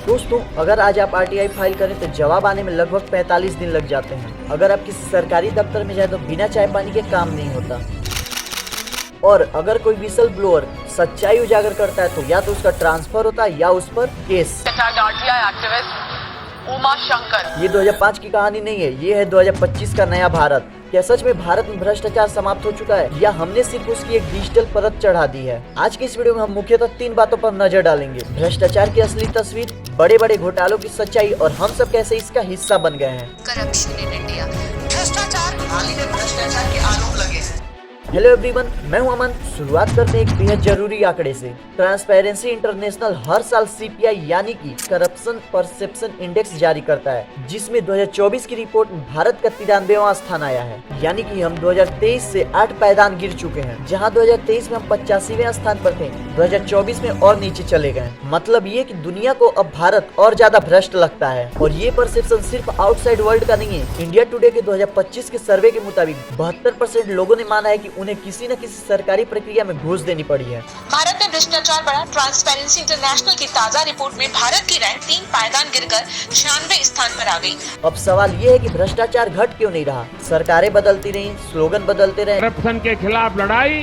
दोस्तों, अगर आज आप आरटीआई फाइल करें तो जवाब आने में लगभग 45 दिन लग जाते हैं। अगर आप किसी सरकारी दफ्तर में जाए तो बिना चाय पानी के काम नहीं होता। और अगर कोई विसल ब्लोअर सच्चाई उजागर करता है तो या तो उसका ट्रांसफर होता है या उस पर केस। उमा शंकर। ये 2005 की कहानी नहीं है, ये है 2025 का नया भारत। क्या सच में भारत में भ्रष्टाचार समाप्त हो चुका है या हमने सिर्फ उसकी एक डिजिटल परत चढ़ा दी है? आज की इस वीडियो में हम मुख्यतः 3 बातों पर नजर डालेंगे: भ्रष्टाचार की असली तस्वीर, बड़े बड़े घोटालों की सच्चाई और हम सब कैसे इसका हिस्सा बन गए हैं। करप्शन इन इंडिया, भ्रष्टाचार, हाल ही में भ्रष्टाचार के आरोप लगे हैं। हेलो एवरीवन, मैं हूं अमन। शुरुआत करते हैं एक बेहद जरूरी आंकड़े से। ट्रांसपेरेंसी इंटरनेशनल हर साल सीपीआई यानी कि करप्शन परसेप्शन इंडेक्स जारी करता है, जिसमें 2024 की रिपोर्ट में भारत का 93वां स्थान आया है। यानी कि हम 2023 से 8 पायदान गिर चुके हैं। जहां 2023 में हम 85वें स्थान पर थे, 2024 में और नीचे चले गए। मतलब ये कि दुनिया को अब भारत और ज्यादा भ्रष्ट लगता है। और ये परसेप्शन सिर्फ आउटसाइड वर्ल्ड का नहीं है। इंडिया टुडे के 2025 के सर्वे के मुताबिक 72% लोगों ने माना है कि उन्हें किसी न किसी सरकारी प्रक्रिया में घूस देनी पड़ी है। भारत में भ्रष्टाचार बढ़ा। ट्रांसपेरेंसी इंटरनेशनल की ताजा रिपोर्ट में भारत की रैंक 3 पायदान गिरकर 96वें स्थान पर आ गई। अब सवाल ये है कि भ्रष्टाचार घट क्यों नहीं रहा? सरकारें बदलती रही, स्लोगन बदलते रहे। करप्शन के खिलाफ लड़ाई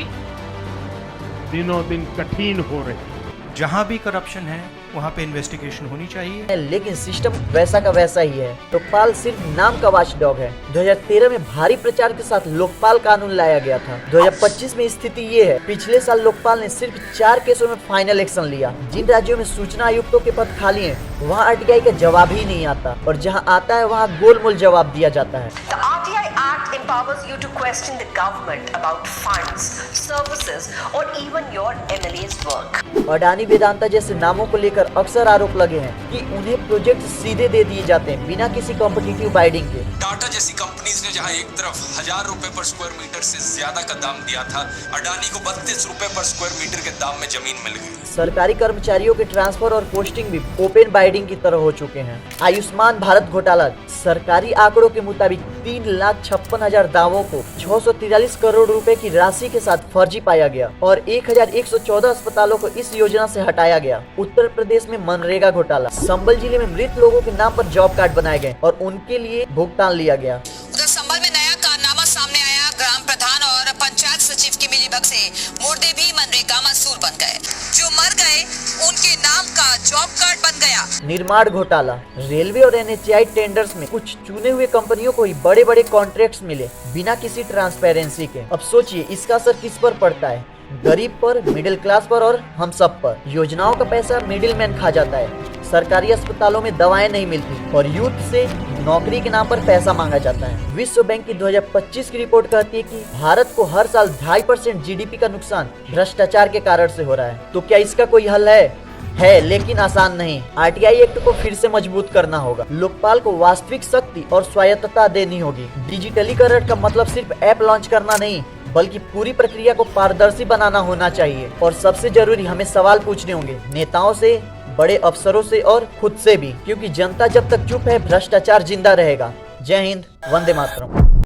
दिनों दिन कठिन हो रही है। जहां भी करप्शन है वहां पे इन्वेस्टिगेशन होनी चाहिए, लेकिन सिस्टम वैसा का वैसा ही है। लोकपाल सिर्फ नाम का वॉचडॉग है। 2013 में भारी प्रचार के साथ लोकपाल कानून लाया गया था। 2025 में स्थिति ये है, पिछले साल लोकपाल ने सिर्फ 4 केसों में फाइनल एक्शन लिया। जिन राज्यों में सूचना आयुक्तों के पद खाली हैं, वहाँ आरटीआई का जवाब ही नहीं आता, और जहाँ आता है वहाँ गोलमोल जवाब दिया जाता है। The RTI Act empowers you to question the government about funds, services, or even your MLA's work. Adani Vedanta जैसे नामों को लेकर अक्सर आरोप लगे हैं कि उन्हें प्रोजेक्ट सीधे दे दिए जाते हैं बिना किसी कॉम्पिटिटिव बाइडिंग के। टाटा जैसी कंपनीज ने जहां एक तरफ 1000 रुपए पर स्क्वायर मीटर से ज्यादा का दाम दिया था, अडानी को 32 रुपए पर स्क्वायर मीटर के दाम में जमीन मिल गई। सरकारी कर्मचारियों के ट्रांसफर और पोस्टिंग भी ओपन बाइडिंग की तरह हो चुके हैं। आयुष्मान भारत घोटाला, सरकारी आंकड़ों के मुताबिक 3,56,000 दावों को 643 करोड़ रुपए की राशि के साथ फर्जी पाया गया और 1,114 अस्पतालों को इस योजना से हटाया गया। उत्तर प्रदेश में मनरेगा घोटाला, संबल जिले में मृत लोगों के नाम पर जॉब कार्ड बनाए गए और उनके लिए भुगतान लिया गया। उधर संबल में नया कारनामा सामने आया। ग्राम प्रधान और पंचायत सचिव की मिलीभगत से मुर्दे भी मनरेगा मजदूर बन गए। जो मर गए उनके नाम का जॉब कार्ड बन गया। निर्माण घोटाला, रेलवे और एनएचएआई टेंडर्स में कुछ चुने हुए कंपनियों को ही बड़े बड़े कॉन्ट्रैक्ट्स मिले बिना किसी ट्रांसपेरेंसी के। अब सोचिए इसका असर किस पर पड़ता है? गरीब पर, मिडिल क्लास पर और हम सब पर। योजनाओं का पैसा मिडिल मैन खा जाता है। सरकारी अस्पतालों में दवाएं नहीं मिलती और यूथ से नौकरी के नाम पर पैसा मांगा जाता है। विश्व बैंक की 2025 की रिपोर्ट कहती है कि भारत को हर साल 2.5% जीडीपी का नुकसान भ्रष्टाचार के कारण से हो रहा है। तो क्या इसका कोई हल है, लेकिन आसान नहीं। आरटीआई एक्ट को फिर से मजबूत करना होगा। लोकपाल को वास्तविक शक्ति और स्वायत्तता देनी होगी। डिजिटलीकरण का मतलब सिर्फ ऐप लॉन्च करना नहीं, बल्कि पूरी प्रक्रिया को पारदर्शी बनाना होना चाहिए। और सबसे जरूरी, हमें सवाल पूछने होंगे नेताओं से, बड़े अफसरों से और खुद से भी, क्योंकि जनता जब तक चुप है भ्रष्टाचार जिंदा रहेगा। जय हिंद, वंदे मातरम।